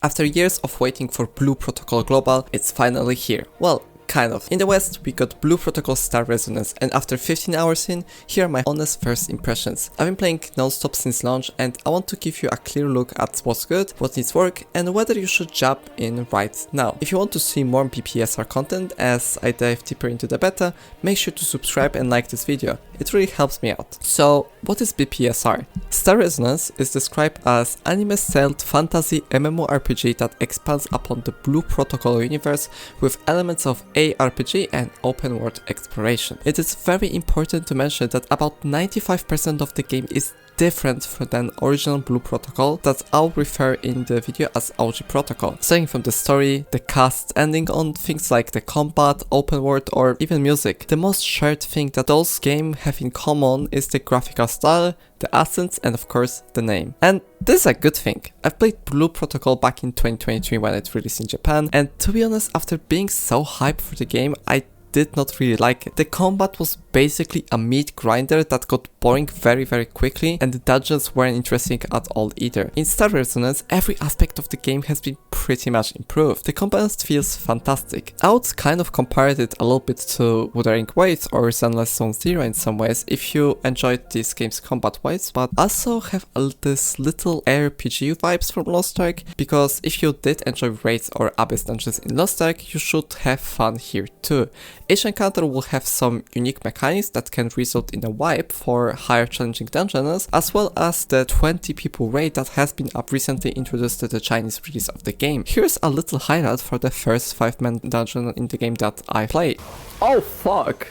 After years of waiting for Blue Protocol Global, it's finally here. Well, kind of. In the West, we got Blue Protocol Star Resonance, and after 15 hours in, here are my honest first impressions. I've been playing non-stop since launch, and I want to give you a clear look at what's good, what needs work, and whether you should jump in right now. If you want to see more BPSR content as I dive deeper into the beta, make sure to subscribe and like this video. It really helps me out. So, what is BPSR? Star Resonance is described as anime-styled fantasy MMORPG that expands upon the Blue Protocol universe with elements of ARPG and open world exploration. It is very important to mention that about 95% of the game is different from the original Blue Protocol that I'll refer in the video as OG Protocol. Starting from the story, the cast, ending on things like the combat, open world, or even music. The most shared thing that those games have in common is the graphical style, the accents, and of course the name. And this is a good thing. I've played Blue Protocol back in 2023 when it released in Japan, and to be honest, after being so hyped for the game, I did not really like it. The combat was basically a meat grinder that got boring very quickly, and the dungeons weren't interesting at all either. In Star Resonance, every aspect of the game has been pretty much improved. The combat feels fantastic. I would kind of compare it a little bit to Wuthering Waves or Zenless Zone Zero in some ways if you enjoyed these games combat wise, but also have this little RPG vibes from Lost Ark, because if you did enjoy raids or abyss dungeons in Lost Ark, you should have fun here too. Each encounter will have some unique mechanics that can result in a wipe for higher challenging dungeons, as well as the 20 people raid that has been recently introduced to the Chinese release of the game. Here's a little highlight for the first 5-man dungeon in the game that I played. Oh fuck!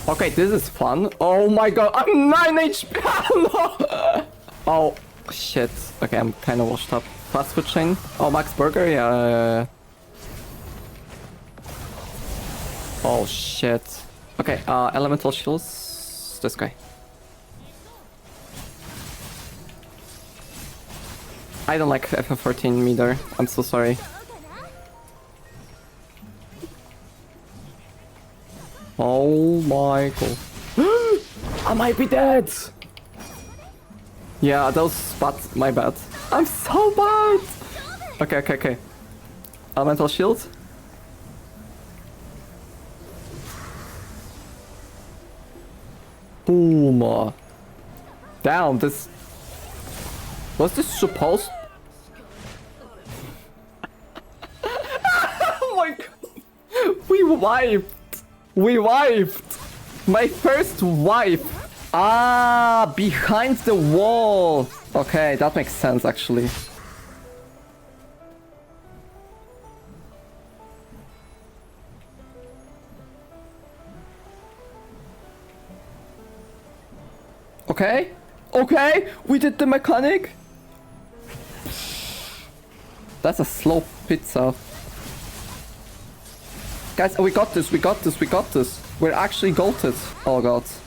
Okay, this is fun. Oh my god, I'm 9 HP! No! Oh shit. Okay, I'm kind of washed up. Fast food chain. Oh, Max Burger, yeah. Oh shit. Okay, elemental shields. This guy. I don't like FF14 meter. I'm so sorry. Oh my god. I might be dead! Yeah, those spots, my bad. I'm so bad! Okay. Elemental shield. Boom. Damn, this... Was this supposed... Oh my god! We wiped! My first wipe! Ah, behind the wall! Okay, that makes sense actually. Okay, we did the mechanic. That's a slow pizza. Guys, we got this. We're actually goated.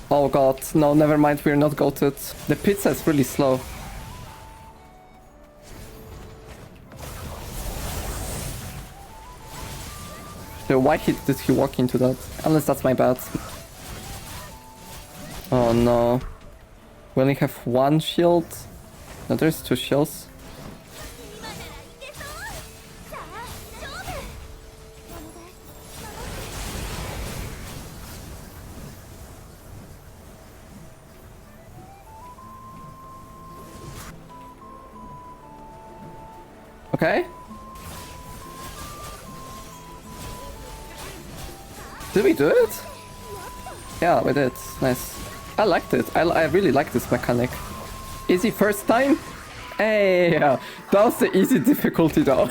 Oh god, no, never mind, we're not goated. The pizza is really slow. So why did he walk into that? Unless that's my bad. Oh no. We only have one shield. No, there's two shields. Okay. Did we do it? Yeah, we did. Nice. I liked it. I really like this mechanic. Easy first time? Hey, that was the easy difficulty though.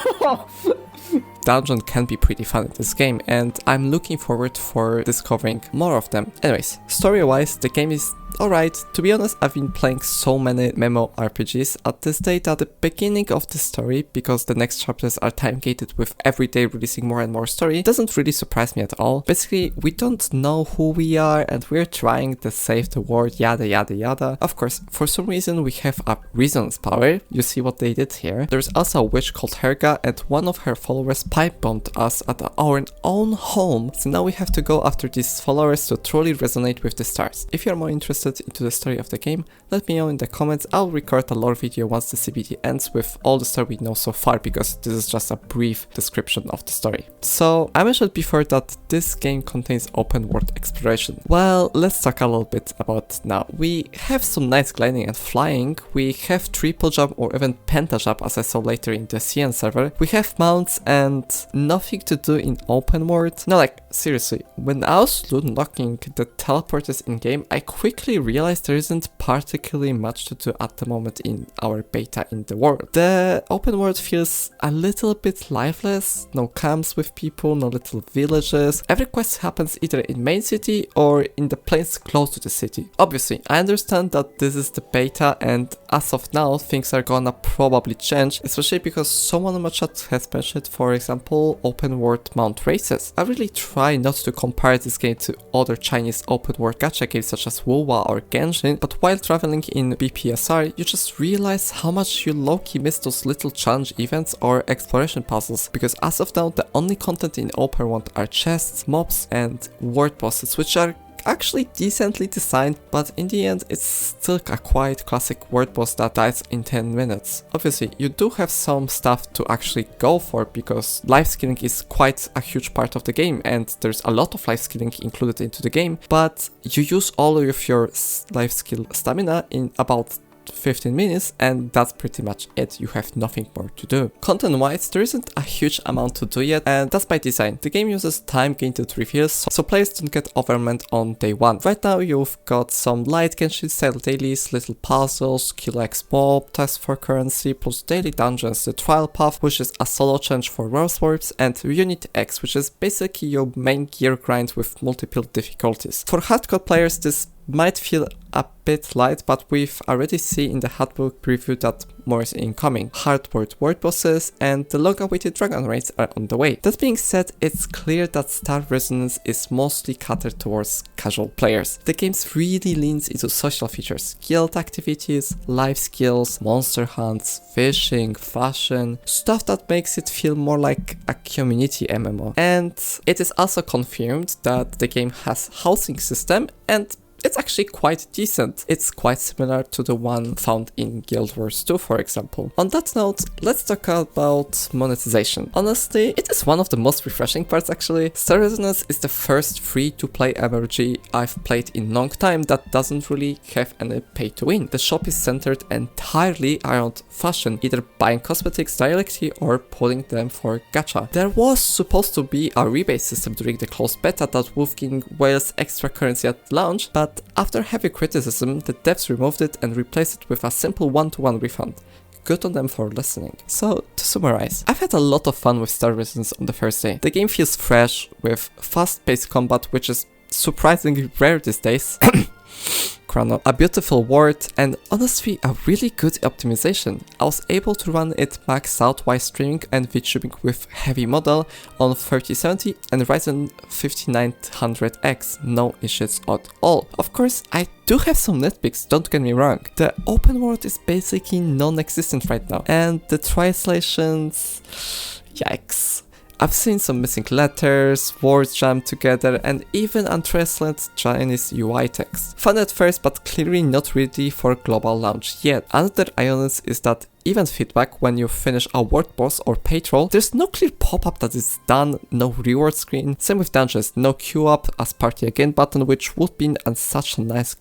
Dungeon can be pretty fun in this game, and I'm looking forward for discovering more of them. Anyways, story-wise, the game is alright. To be honest, I've been playing so many MMORPGs at this date at the beginning of the story, because the next chapters are time-gated with every day releasing more and more story. It doesn't really surprise me at all. Basically, we don't know who we are, and we're trying to save the world, yada yada yada. Of course, for some reason we have a Reasons power. You see what they did here. There's also a witch called Herga, and one of her followers pipe-bombed us at our own home. So now we have to go after these followers to truly resonate with the stars. If you're more interested interested into the story of the game, let me know in the comments. I'll record a lore video once the CBT ends with all the story we know so far, because this is just a brief description of the story. So I mentioned before that this game contains open world exploration. Well, let's talk a little bit about now. We have some nice gliding and flying, we have triple jump or even penta jump as I saw later in the CN server, we have mounts and nothing to do in open world. No, like seriously, when I was unlocking the teleporters in game, I quickly realized there isn't particularly much to do at the moment in our beta in the world. The open world feels a little bit lifeless, no camps with people, no little villages. Every quest happens either in main city or in the plains close to the city. Obviously, I understand that this is the beta and as of now things are gonna probably change, especially because someone in my chat has mentioned, for example, open world mount races. I really try not to compare this game to other Chinese open world gacha games such as WoWa or Genshin, but while traveling in BPSR, you just realize how much you low-key miss those little challenge events or exploration puzzles, because as of now the only content in open world are chests, mobs and world bosses, which are actually decently designed, but in the end it's still a quite classic word boss that dies in 10 minutes. Obviously you do have some stuff to actually go for, because life skilling is quite a huge part of the game and there's a lot of life skilling included into the game, but you use all of your life skill stamina in about 15 minutes and that's pretty much it. You have nothing more to do. Content wise, there isn't a huge amount to do yet, and that's by design. The game uses time gained reveals, so players don't get overwhelmed on day one. Right now you've got some light Genshin style dailies, little puzzles, kill X mob, tasks for currency, plus daily dungeons, the trial path which is a solo challenge for rose orbs, and Unit X which is basically your main gear grind with multiple difficulties. For hardcore players this might feel a bit light, but we've already seen in the handbook preview that more is incoming. Hard word bosses and the long-awaited dragon raids are on the way. That being said, it's clear that Star Resonance is mostly catered towards casual players. The game really leans into social features, guild activities, life skills, monster hunts, fishing, fashion, stuff that makes it feel more like a community MMO. And it is also confirmed that the game has housing system and it's actually quite decent. It's quite similar to the one found in Guild Wars 2, for example. On that note, let's talk about monetization. Honestly, it is one of the most refreshing parts actually. Star Resonance is the first free-to-play MMORPG I've played in long time that doesn't really have any pay to win. The shop is centered entirely around fashion, either buying cosmetics directly or pulling them for Gatcha. There was supposed to be a rebate system during the closed beta that would give whales extra currency at launch, but after heavy criticism, the devs removed it and replaced it with a simple one-to-one refund. Good on them for listening. So, to summarize, I've had a lot of fun with Star Resonance on the first day. The game feels fresh, with fast-paced combat, which is surprisingly rare these days. Chrono, a beautiful world, and honestly a really good optimization. I was able to run it maxed out while streaming and VTubing with heavy model on 3070 and Ryzen 5900X, no issues at all. Of course, I do have some nitpicks, don't get me wrong. The open world is basically non-existent right now, and the translations, yikes. I've seen some missing letters, words jammed together, and even untranslated Chinese UI text. Fun at first, but clearly not ready for global launch yet. Another irony is that event feedback when you finish a world boss or patrol, there's no clear pop-up that is done, no reward screen. Same with dungeons, no queue up as party again button, which would be such a nice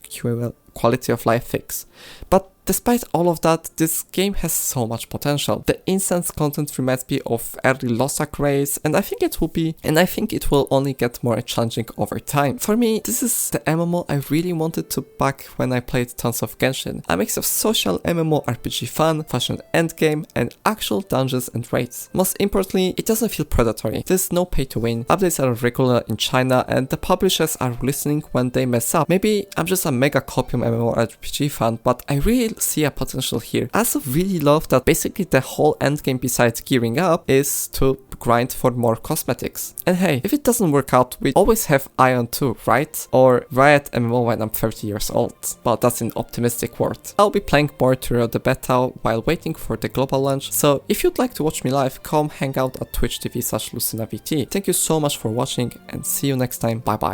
quality of life fix. But despite all of that, this game has so much potential. The instance content reminds me of early Lost Ark raids, and I think it will only get more challenging over time. For me, this is the MMO I really wanted to back when I played tons of Genshin. A mix of social MMORPG fun, fashion endgame, and actual dungeons and raids. Most importantly, it doesn't feel predatory. There's no pay to win, updates are regular in China, and the publishers are listening when they mess up. Maybe I'm just a mega copium MMORPG fan, but I really see a potential here. I also really love that basically the whole endgame besides gearing up is to grind for more cosmetics. And hey, if it doesn't work out, we always have Ion 2, right? Or Riot MMO when I'm 30 years old. But that's an optimistic word. I'll be playing more throughout the beta while waiting for the global launch, so if you'd like to watch me live, come hang out at twitch.tv/LucinaVT. Thank you so much for watching and see you next time. Bye bye.